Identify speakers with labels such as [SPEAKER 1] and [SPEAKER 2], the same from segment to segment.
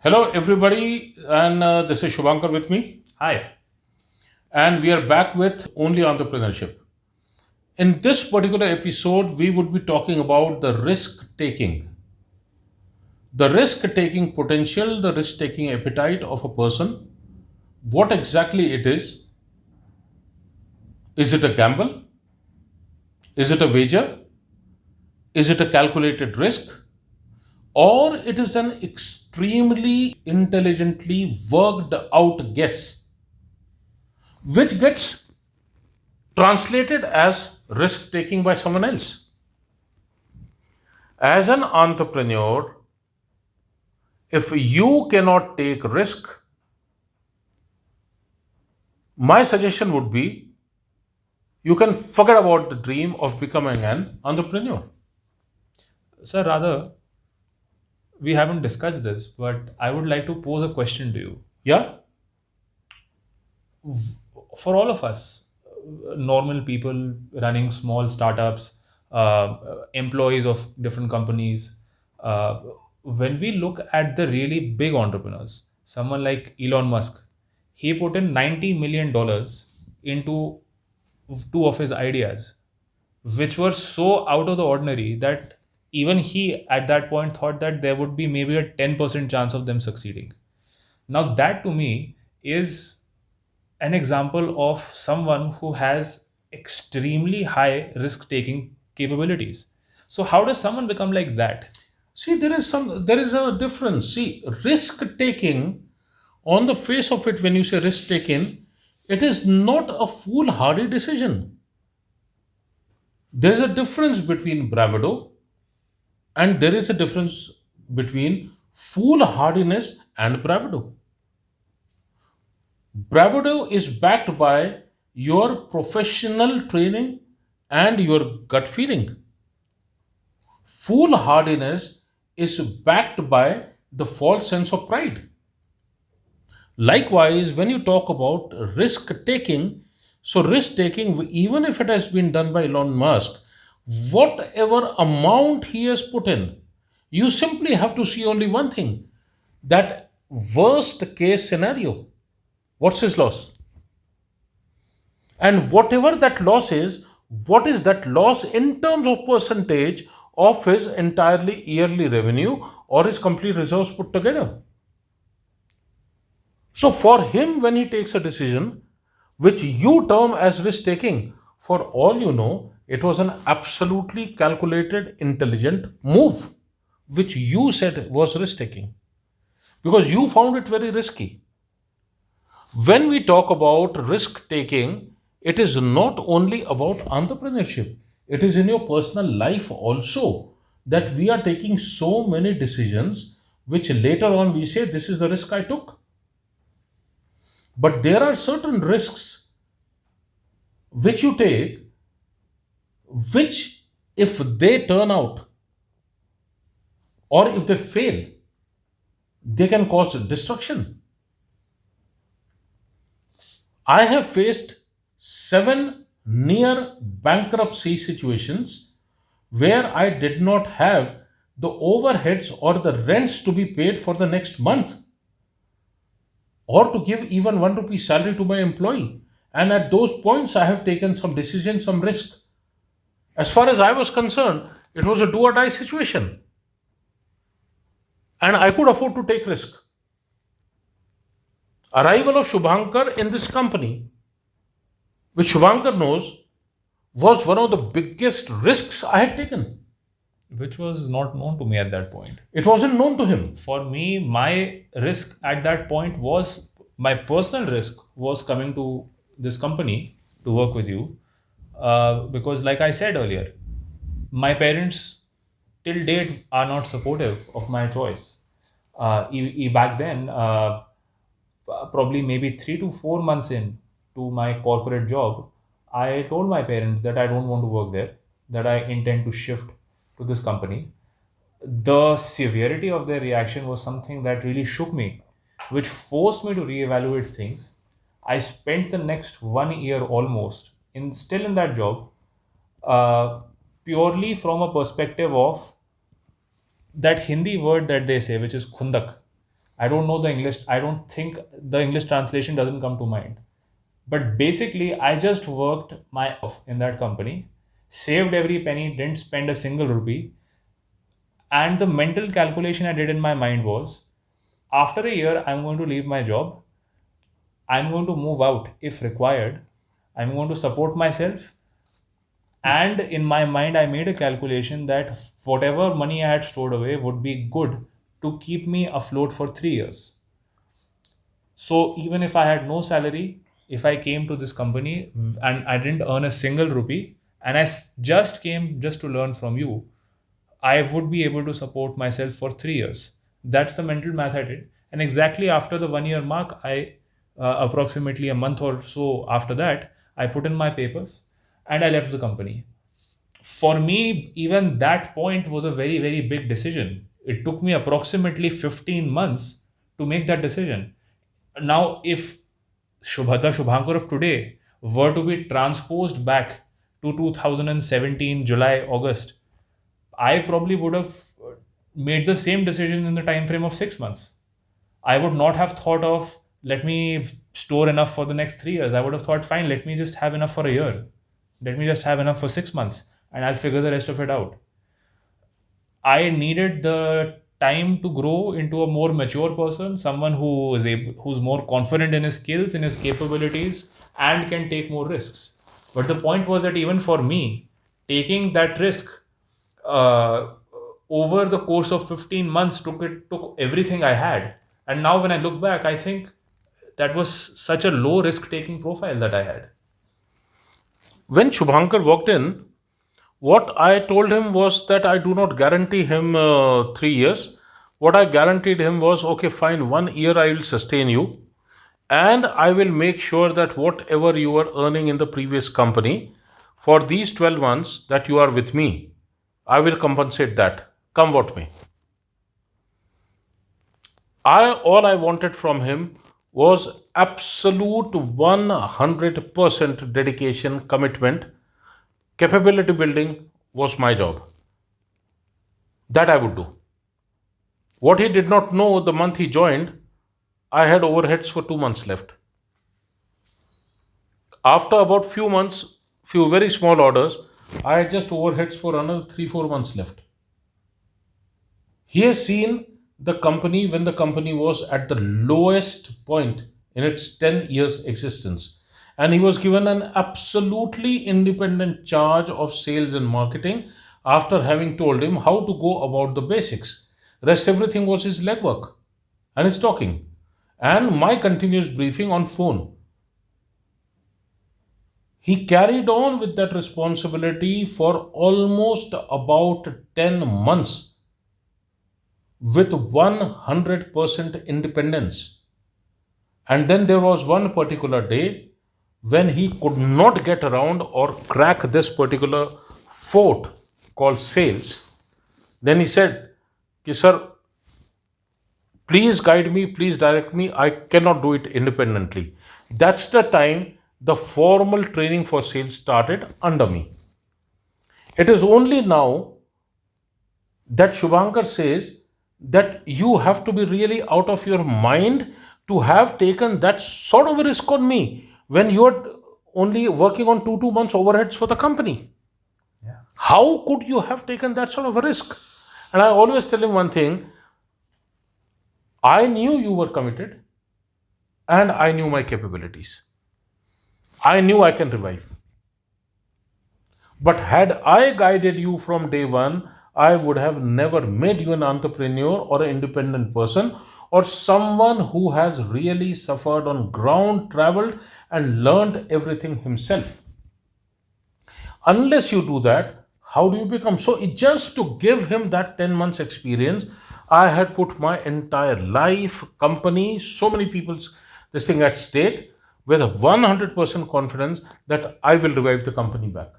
[SPEAKER 1] Hello, everybody, and this is Shubhankar with me,
[SPEAKER 2] Hi.
[SPEAKER 1] and we are back with Only Entrepreneurship. In this particular episode, we would be talking about the risk taking potential, the risk taking appetite of a person, what exactly it is. Is it a gamble? Is it a wager? Is it a calculated risk? Or it is an extremely intelligently worked out guess, which gets translated as risk taking by someone else. As an entrepreneur, if you cannot take risk, my suggestion would be you can forget about the dream of becoming an entrepreneur.
[SPEAKER 2] Sir, rather, we haven't discussed this, but I would like to pose a question to you.
[SPEAKER 1] Yeah?
[SPEAKER 2] For all of us, normal people running small startups, employees of different companies, when we look at the really big entrepreneurs, someone like Elon Musk, he put in $90 million into two of his ideas, which were so out of the ordinary that even he at that point thought that there would be maybe a 10% chance of them succeeding. Now, that to me is an example of someone who has extremely high risk taking capabilities. So, how does someone become like that?
[SPEAKER 1] See, there is a difference. See, risk taking, on the face of it, when you say risk taking, it is not a foolhardy decision. There is a difference between bravado and there is a difference between foolhardiness and bravado. Bravado is backed by your professional training and your gut feeling. Foolhardiness is backed by the false sense of pride. Likewise, when you talk about risk taking, so risk taking, even if it has been done by Elon Musk, whatever amount he has put in, you simply have to see only one thing, that worst case scenario. What's his loss? And whatever that loss is, what is that loss in terms of percentage of his entirely yearly revenue or his complete reserves put together? So for him, when he takes a decision which you term as risk taking, for all you know, it was an absolutely calculated, intelligent move, which you said was risk taking because you found it very risky. When we talk about risk taking, it is not only about entrepreneurship, it is in your personal life also that we are taking so many decisions which later on we say, this is the risk I took. But there are certain risks which you take, which if they turn out or if they fail, they can cause destruction. I have faced 7 near bankruptcy situations where I did not have the overheads or the rents to be paid for the next month or to give even 1 rupee salary to my employee. And at those points, I have taken some decision, some risk. As far as I was concerned, it was a do or die situation. And I could afford to take risk. Arrival of Shubhankar in this company, which Shubhankar knows, was one of the biggest risks I had taken.
[SPEAKER 2] Which was not known to me at that point.
[SPEAKER 1] It wasn't known to him.
[SPEAKER 2] For me, my risk at that point was my personal risk was coming to this company to work with you. Because, like I said earlier, my parents till date are not supportive of my choice. Back then, probably maybe 3 to 4 months in to my corporate job, I told my parents that I don't want to work there, that I intend to shift to this company. The severity of their reaction was something that really shook me, which forced me to reevaluate things. I spent the next 1 year almost in still in that job, uh, purely from a perspective of that Hindi word that they say, which is khundak. I don't know the English. I don't think the English translation doesn't come to mind. But basically, I just worked my off in that company, saved every penny, didn't spend a single rupee. And the mental calculation I did in my mind was, after a year, I'm going to leave my job. I'm going to move out if required. I'm going to support myself. And in my mind, I made a calculation that whatever money I had stored away would be good to keep me afloat for 3 years. So even if I had no salary, if I came to this company and I didn't earn a single rupee, and just came just to learn from you, I would be able to support myself for 3 years. That's the mental math I did. And exactly after the 1 year mark, approximately a month or so after that, I put in my papers and I left the company. For me, even that point was a very, very big decision. It took me approximately 15 months to make that decision. Now, if the Shubhankar of today were to be transposed back to 2017, July, August, I probably would have made the same decision in the time frame of 6 months. I would not have thought of, let me store enough for the next 3 years. I would have thought, fine, let me just have enough for a year. Let me just have enough for 6 months and I'll figure the rest of it out. I needed the time to grow into a more mature person, someone who's more confident in his skills, in his capabilities, and can take more risks. But the point was that even for me, taking that risk uh, over the course of 15 months took everything I had. And now when I look back, I think that was such a low risk taking profile that I had.
[SPEAKER 1] When Shubhankar walked in, what I told him was that I do not guarantee him 3 years. What I guaranteed him was, okay, fine, 1 year I will sustain you, and I will make sure that whatever you were earning in the previous company, for these 12 months that you are with me, I will compensate that, come what may. All I wanted from him was absolute 100% dedication, commitment. Capability building was my job. That I would do. What he did not know the month he joined, I had overheads for 2 months left. After about few months, few very small orders, I had just overheads for another 3 4 months left. He has seen the company when the company was at the lowest point in its 10 years existence. And he was given an absolutely independent charge of sales and marketing after having told him how to go about the basics. Rest everything was his legwork and his talking and my continuous briefing on phone. He carried on with that responsibility for almost about 10 months with 100% independence. And then there was one particular day when he could not get around or crack this particular fort called sales. Then he said, Sir, please guide me, please direct me. I cannot do it independently. That's the time the formal training for sales started under me. It is only now that Shubhankar says that you have to be really out of your mind to have taken that sort of a risk on me when you are only working on 2 months overheads for the company.
[SPEAKER 2] Yeah.
[SPEAKER 1] How could you have taken that sort of a risk? And I always tell him one thing, I knew you were committed and I knew my capabilities. I knew I can revive. But had I guided you from day one, I would have never made you an entrepreneur or an independent person or someone who has really suffered on ground, traveled, and learned everything himself. Unless you do that, how do you become? So, just to give him that 10 months experience, I had put my entire life, company, so many people's this thing at stake with a 100% confidence that I will revive the company back.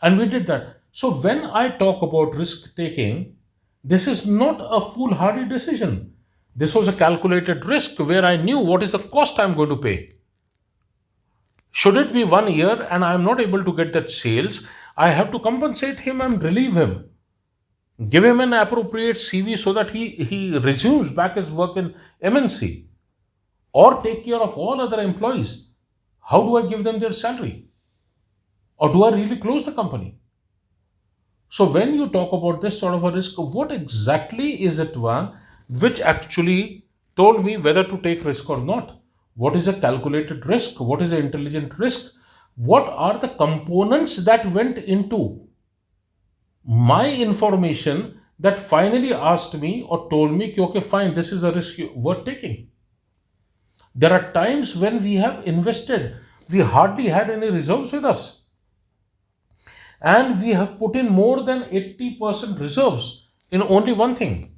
[SPEAKER 1] And we did that. So when I talk about risk taking, this is not a foolhardy decision. This was a calculated risk where I knew what is the cost I'm going to pay. Should it be 1 year and I'm not able to get that sales, I have to compensate him and relieve him. Give him an appropriate CV so that he resumes back his work in MNC, or take care of all other employees. How do I give them their salary? Or do I really close the company? So when you talk about this sort of a risk, what exactly is it one which actually told me whether to take risk or not? What is a calculated risk? What is an intelligent risk? What are the components that went into my information that finally asked me or told me, कि, okay, fine, this is a risk worth taking. There are times when we have invested, we hardly had any reserves with us. And we have put in more than 80% reserves in only one thing,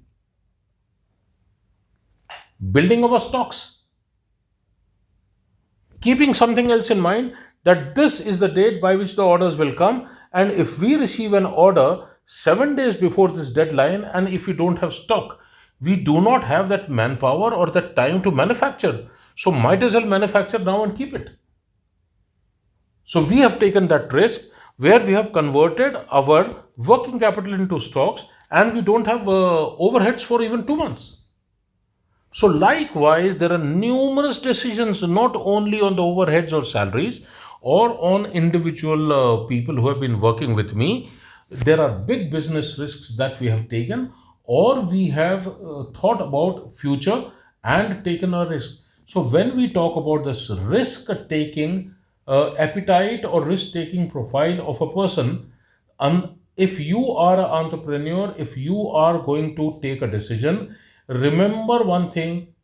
[SPEAKER 1] building our stocks. Keeping something else in mind, that this is the date by which the orders will come. And if we receive an order 7 days before this deadline, and if we don't have stock, we do not have that manpower or that time to manufacture. So might as well manufacture now and keep it. So we have taken that risk where we have converted our working capital into stocks, and we don't have overheads for even 2 months. So likewise, there are numerous decisions, not only on the overheads or salaries or on individual people who have been working with me. There are big business risks that we have taken, or we have thought about future and taken a risk. So when we talk about this risk taking appetite or risk taking profile of a person, if you are an entrepreneur, if you are going to take a decision, remember one thing: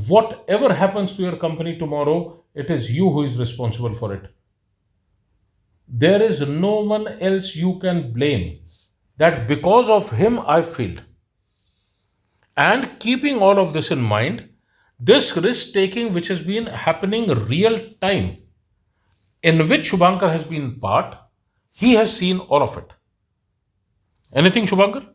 [SPEAKER 1] whatever happens to your company tomorrow, it is you who is responsible for it. There is no one else you can blame that because of him I failed. And keeping all of this in mind, this risk taking which has been happening real time, in which Shubhankar has been part, he has seen all of it. Anything, Shubhankar?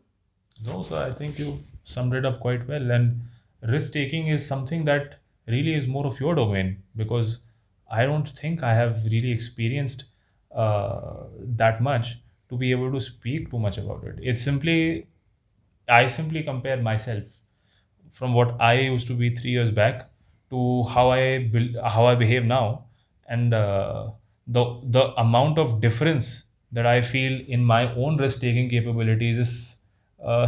[SPEAKER 2] No, so I think you summed it up quite well. And risk taking is something that really is more of your domain, because I don't think I have really experienced that much to be able to speak too much about it. I simply compare myself from what I used to be 3 years back to how I behave now, and the amount of difference that I feel in my own risk taking capabilities is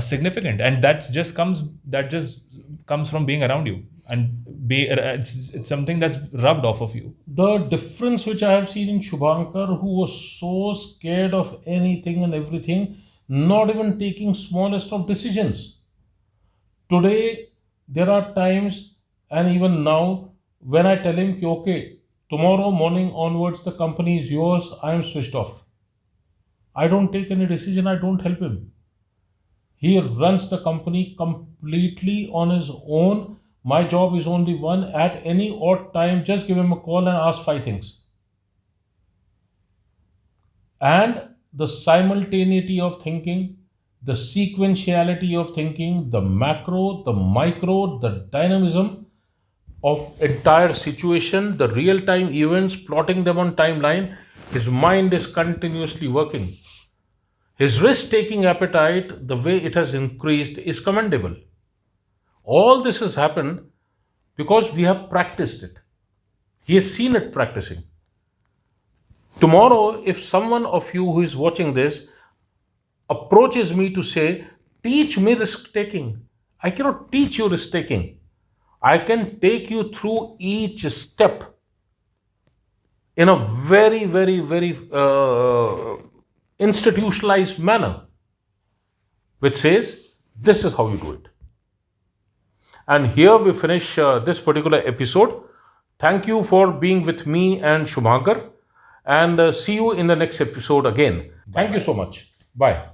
[SPEAKER 2] significant, and that just comes from being around you, and it's something that's rubbed off of you.
[SPEAKER 1] The difference which I have seen in Shubhankar, who was so scared of anything and everything, not even taking smallest of decisions. Today, there are times, and even now, when I tell him, okay, tomorrow morning onwards, the company is yours, I am switched off. I don't take any decision, I don't help him. He runs the company completely on his own. My job is only one: at any odd time, just give him a call and ask 5 things. And the simultaneity of thinking, the sequentiality of thinking, the macro, the micro, the dynamism of entire situation, the real-time events, plotting them on timeline, his mind is continuously working. His risk-taking appetite, the way it has increased, is commendable. All this has happened because we have practiced it. He has seen it practicing. Tomorrow, if someone of you who is watching this approaches me to say, teach me risk taking, I cannot teach you risk taking. I can take you through each step in a very, very, very institutionalized manner, which says, this is how you do it. And here we finish this particular episode. Thank you for being with me and Shubhankar, and see you in the next episode again. Thank you so much. Bye.